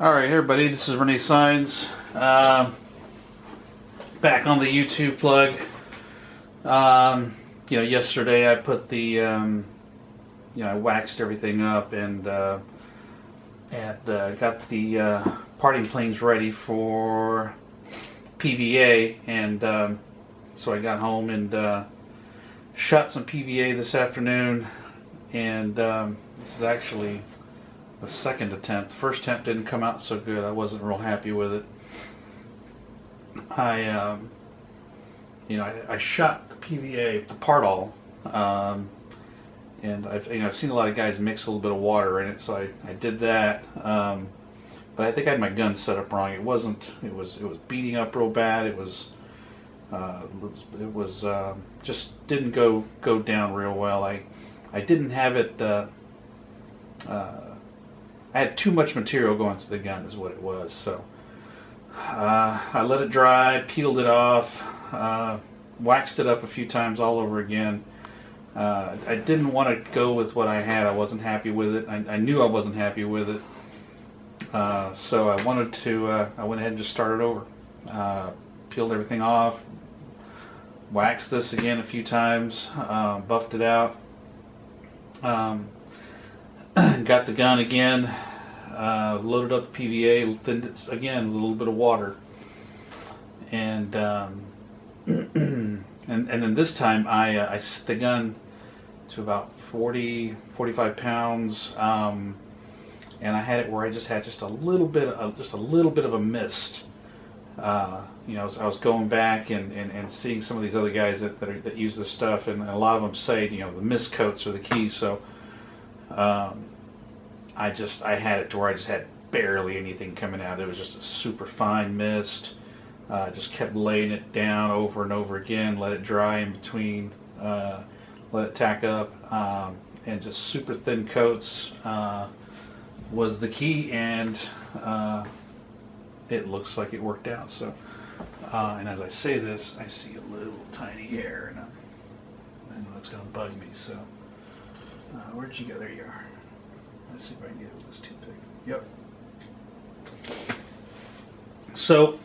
All right, everybody, this is Renee Signs. Back on the YouTube plug. Yesterday I put the, I waxed everything up and got the parting planes ready for PVA, and so I got home and shot some PVA this afternoon, and this is actually the second attempt. The first attempt didn't come out so good. I wasn't real happy with it. I shot the PVA, the part all, and I've seen a lot of guys mix a little bit of water in it, so I did that. But I think I had my gun set up wrong. It was beating up real bad. It was just didn't go down real well. I didn't have it. I had too much material going through the gun is what it was. So I let it dry, peeled it off, waxed it up a few times all over again. I didn't want to go with what I had. I wasn't happy with it. I knew I wasn't happy with it. So I wanted to, I went ahead and just started over. Peeled everything off, waxed this again a few times, buffed it out. Got the gun again, loaded up the PVA, thinned it again with a little bit of water, and and then this time I set the gun to about 45 pounds, and I had it where I just had just a little bit of a mist. I was going back and seeing some of these other guys that use this stuff, and a lot of them say the mist coats are the key. So I had it to where I just had barely anything coming out. It was just a super fine mist. Just kept laying it down over and over again, let it dry in between, let it tack up, and just super thin coats was the key, and it looks like it worked out. So, and as I say this, I see a little tiny hair, and I know that's going to bug me. So, where'd you go? There you are. Let's see if I can get it with this toothpick. Yep. So,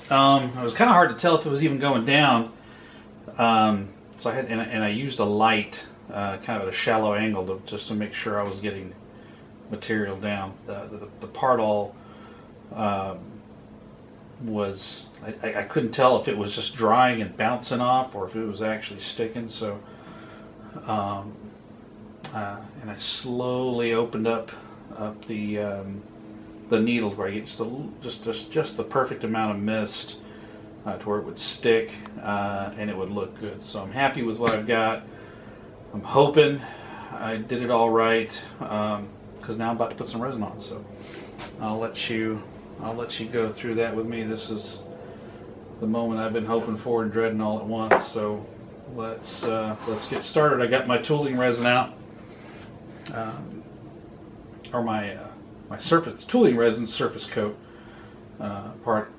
it was kind of hard to tell if it was even going down. So I had, and I used a light, kind of at a shallow angle, just to make sure I was getting material down. The part all was, I couldn't tell if it was just drying and bouncing off or if it was actually sticking. So, and I slowly opened up the needle where I get just the perfect amount of mist to where it would stick, and it would look good. So I'm happy with what I've got. I'm hoping I did it all right, because now I'm about to put some resin on. So I'll let you go through that with me. This is the moment I've been hoping for and dreading all at once. So let's get started. I got my tooling resin out, or my surface tooling resin surface coat, part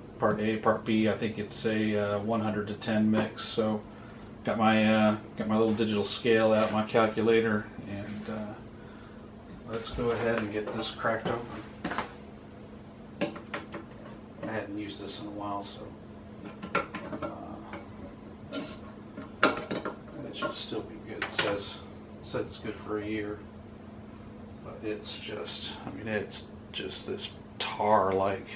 A, part B. I think it's a 100 to 10 mix. So got my little digital scale out, my calculator, and let's go ahead and get this cracked open. I hadn't used this in a while, so it should still be good. It says it's good for a year, but it's just this tar-like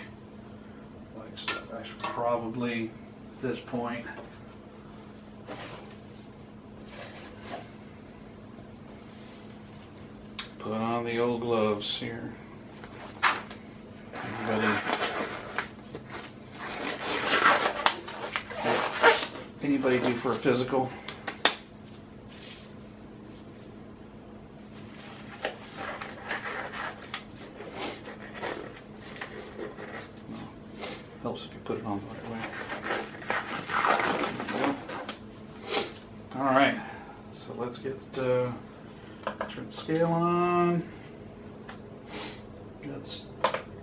stuff. I should probably, at this point, put on the old gloves here. Anybody due for a physical? Helps if you put it on the right way. All right, so let's turn the scale on. Let's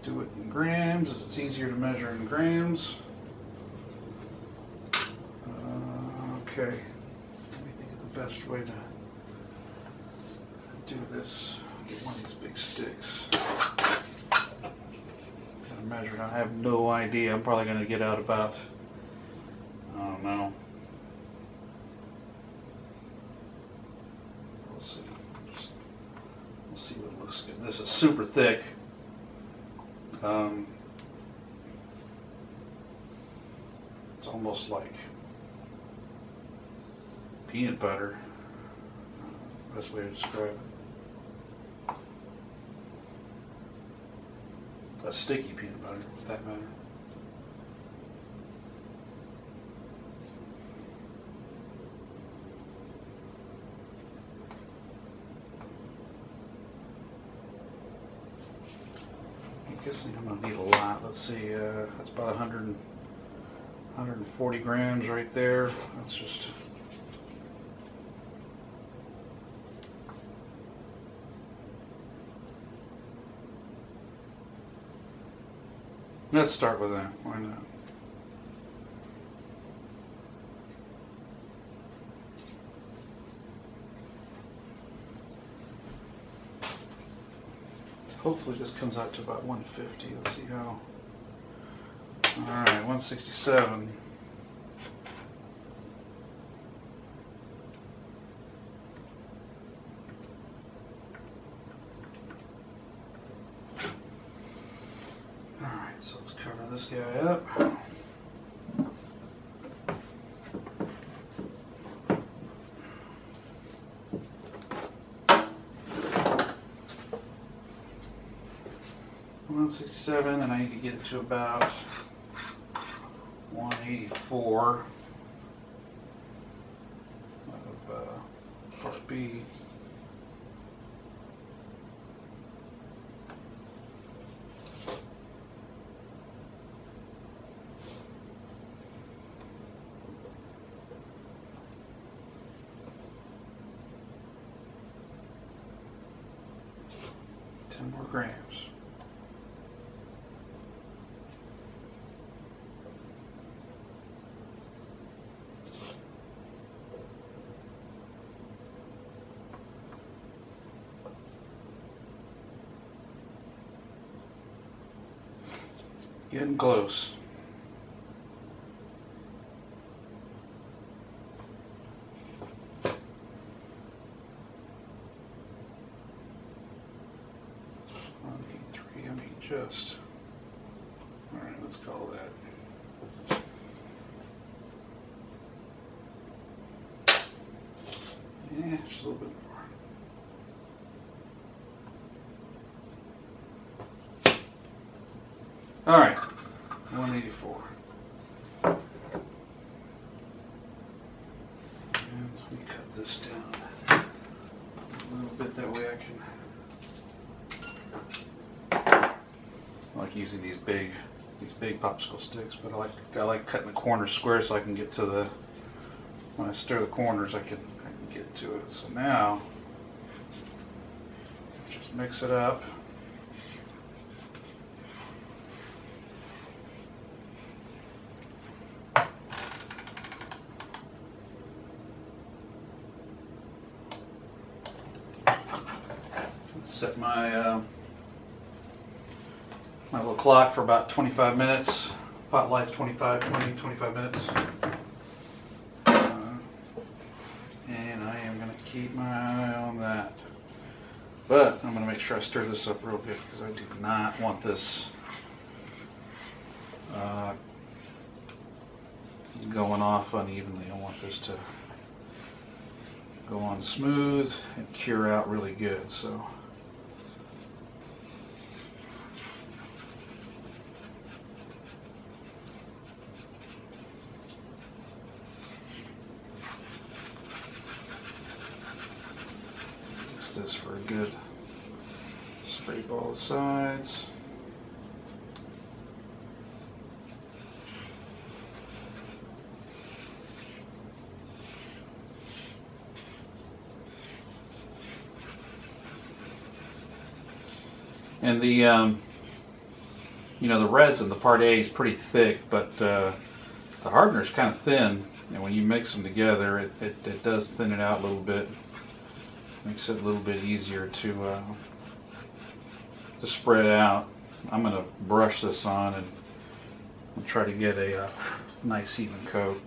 do it in grams, as it's easier to measure in grams. Okay, let me think of the best way to do this. Get one of these big sticks. measuring. I have no idea. I'm probably going to get out about, I don't know. We'll see. We'll see what looks good. This is super thick. It's almost like peanut butter. Best way to describe it. A sticky peanut butter, for that matter. I'm guessing I'm going to need a lot. Let's see, that's about 140 grams right there. That's just... Let's start with that. Why not? Hopefully this comes out to about 150. Let's see how. All right, 167. So let's cover this guy up. $167, and I need to get it to about 184 of part B. More grams. Getting close. Just, all right, let's call that. Yeah, just a little bit more. All right, 184. And let me cut this down a little bit, that way I can. I like using these big popsicle sticks, but I like cutting the corners square so I can get to the, when I stir the corners I can get to it. So now just mix it up. Set my my little clock for about 25 minutes. Pot light's 25 minutes. And I am going to keep my eye on that. But I'm going to make sure I stir this up real good, because I do not want this going off unevenly. I want this to go on smooth and cure out really good. So this for a good scrape all the sides. And the the resin, the part A, is pretty thick, but the hardener is kind of thin, and when you mix them together, it does thin it out a little bit. Makes it a little bit easier to spread out. I'm going to brush this on and try to get a nice even coat.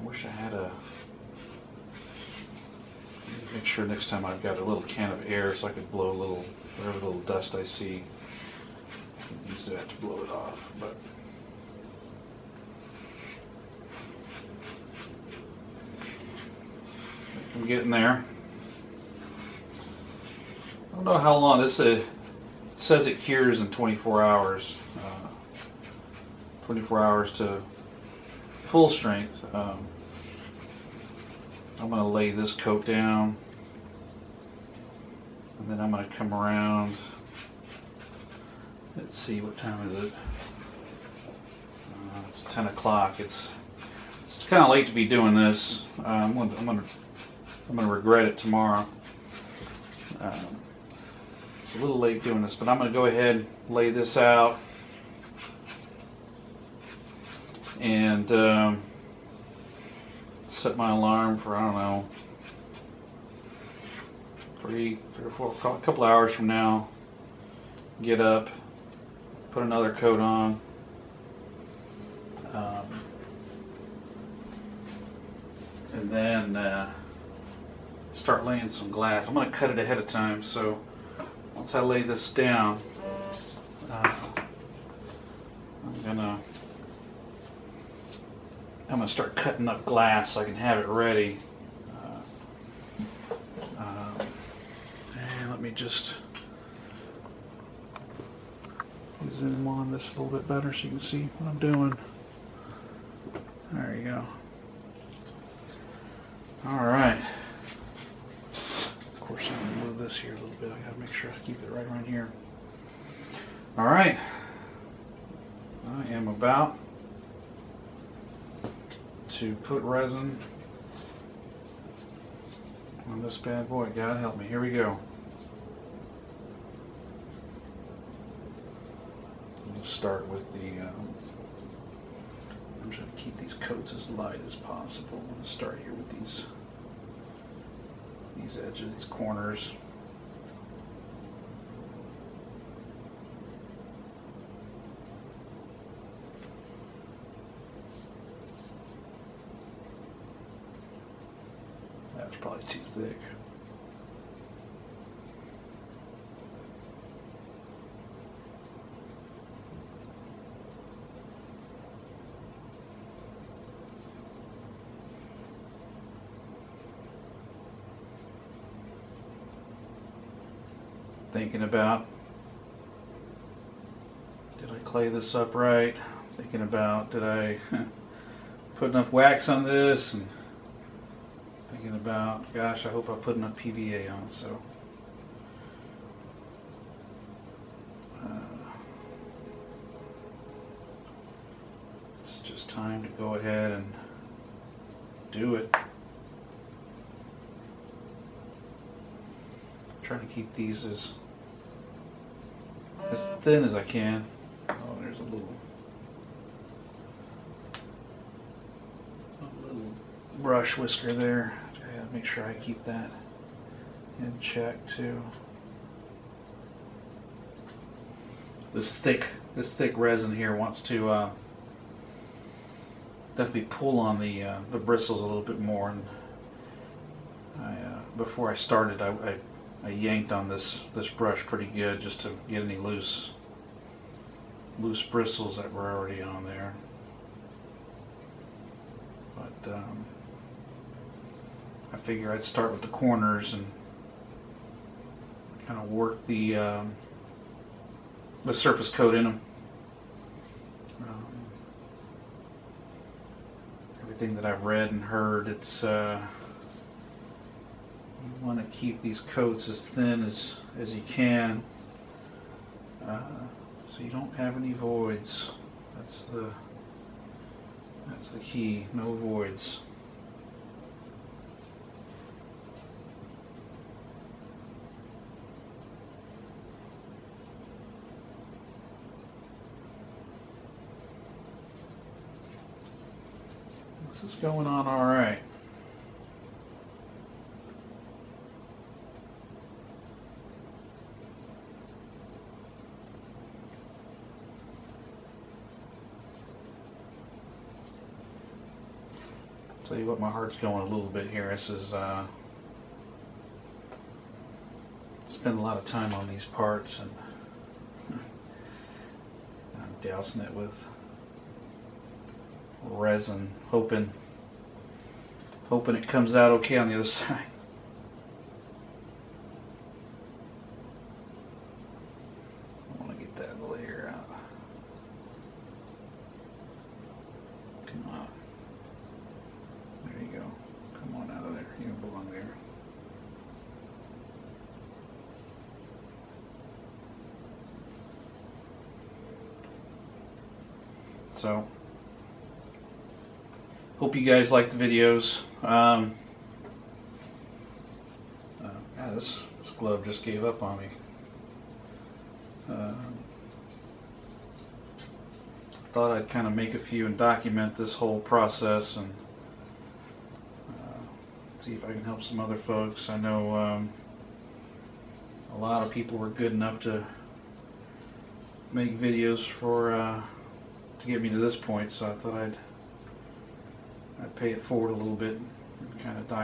I wish I had a, make sure next time I've got a little can of air so I could blow a little, whatever little dust I see, I can use that to blow it off. But I'm getting there. I don't know how long this says it cures in 24 hours. 24 hours to full strength. I'm going to lay this coat down, and then I'm going to come around. Let's see, what time is it? It's 10 o'clock. It's kind of late to be doing this. I'm going to regret it tomorrow. It's a little late doing this, but I'm going to go ahead and lay this out and set my alarm for, I don't know, 3 or 4, a couple hours from now. Get up, put another coat on. And then start laying some glass. I'm going to cut it ahead of time, so once I lay this down, I'm gonna start cutting up glass so I can have it ready. And let me just zoom on this a little bit better so you can see what I'm doing. There you go. All right. Of course, I'm going to move this here a little bit. I got to make sure I keep it right around here. All right. I am about to put resin on this bad boy. God help me. Here we go. We'll start with the, I'm trying to keep these coats as light as possible. I'm going to start here with these edges, these corners. That was probably too thick. Thinking about, did I clay this up right? Thinking about, did I put enough wax on this? And thinking about, gosh, I hope I put enough PVA on. So it's just time to go ahead and do it. Trying to keep these as thin as I can. Oh, there's a little brush whisker there. I gotta make sure I keep that in check too. This thick resin here wants to definitely pull on the bristles a little bit more. And before I started, I yanked on this brush pretty good just to get any loose bristles that were already on there. But I figure I'd start with the corners and kind of work the surface coat in them. Everything that I've read and heard, it's you want to keep these coats as thin as you can, so you don't have any voids. That's the key. No voids. This is going on all right. Tell you what, my heart's going a little bit here. This is spend a lot of time on these parts, and I'm dousing it with resin, hoping it comes out okay on the other side. I want to get that layer out. Come on. There you go. Come on out of there. You don't belong there. So, hope you guys like the videos. This glove just gave up on me. Thought I'd kind of make a few and document this whole process and see if I can help some other folks. I know a lot of people were good enough to make videos for to get me to this point, so I thought I'd pay it forward a little bit and kind of document